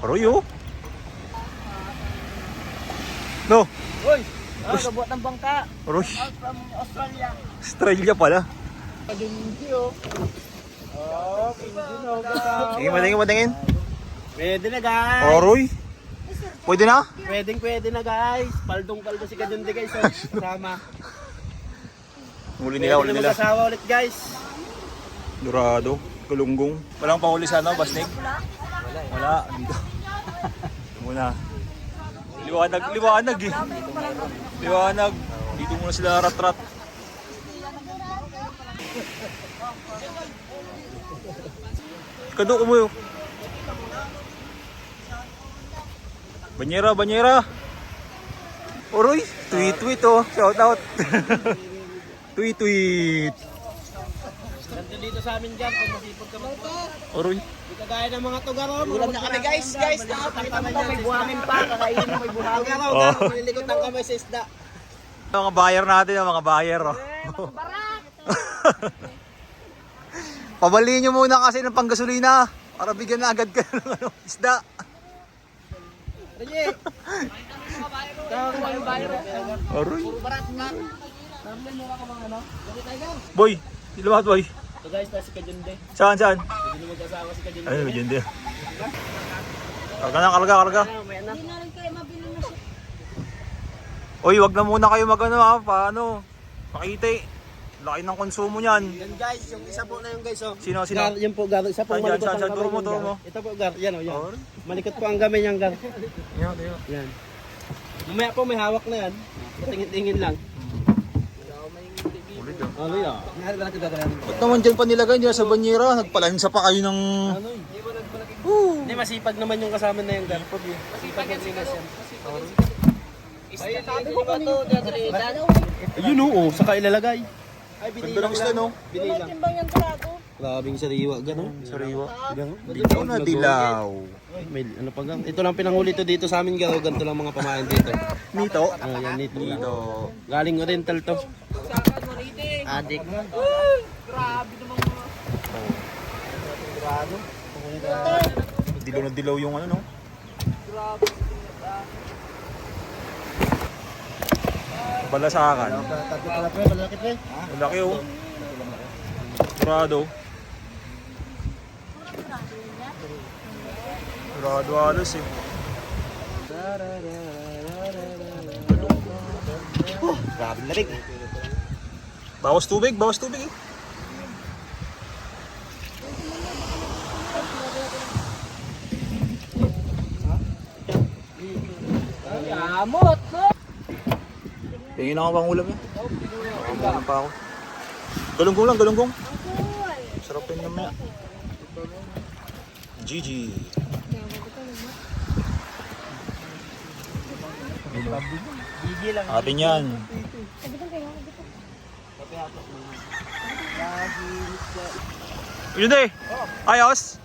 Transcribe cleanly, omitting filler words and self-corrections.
Aroy oh. No. Uy! Kabuhat ng bangka. Aroy. Out from Australia. Australia pala. Pag-hindi oh. Oh, Tingin mo. Pwede na guys. Aroy. Pwede na? Pwede na guys. Paldong-paldo si Kajundi guys. Sama. Huli nila. Mag-asawa ulit guys. Dorado. Galunggong. Walang pahuli sa ano, Basnig? Wala. Dito. Muna. Liwanag eh. Liwanag. Dito muna sila rat-rat. Kadoko mo yun. Banyera. Oroy, tweet oh. Shout out. tweet. Nandito dito sa amin dyan. Pag masipag ka magpo. Oroy. Hindi kagaya ng mga tugaro. Ulam na kami guys. Pakita mo may buhangin pa. Kakainin mo may buhangin. Tugaro. Malilikot ang kamay sa isda. Mga buyer natin, mga buyer. Oh. Pabaliin nyo muna kasi ng panggasolina para bigyan na agad kayo ng ano, isda. Rene! Aroy. Ano? Boy, ilamat boy. So guys, si Kajundi. Saan? Hindi mo mag-asawa si Kajundi. Ay, yun din. Karga. May anak. Oy, wag na muna kayo magano ha, paano? Pakita. Laki ng konsumo niyan. Yan guys, yung isa po na yung guys oh. Sino? Gar, yan po gar, isa po Saan, malikot saan, ang turo kamay mo. niyan, gar. Ito po gar, yan oh, yan. Oh. Malikot po ang gamay niyan gar. Yan. Yan. Mamaya po may hawak na yan. Patingin-tingin lang. Ulit oh. Ano yun? Ba't naman dyan pa nilagay niya sa banyera? Nagpalansa pa kayo ng... Ano yun? Hindi, masipag naman yung kasama na yung gar. Masipag yung linas yan. Ay, sabi ko pa to, ayun oo, saka ilalagay. Ay, Ganda ng isla no? Binilang. Grabing sariwa, gano'n. Sariwa. Dilaw na dilaw. May ano pa gang. Ito lang pinanghuli to dito sa amin garo, ganito lang mga pamain dito. Nito? Yan nito. Nito. Galing Oriental to. Adik. Grabe naman mga. Grado. Dilaw na dilaw yung ano no? Grabe. Balasakan. Tatlo pala pre, malaki pre. Malaki oh. Dorado. Dorado halos eh. Grabe lamig. Bawas tubig eh. Amot no. Tingin ako pang ulam yan. Nakamulan pa ako. Galunggong. Sarap yun naman. GG. Gigi lang. Atin yan. Yun eh. Ayos.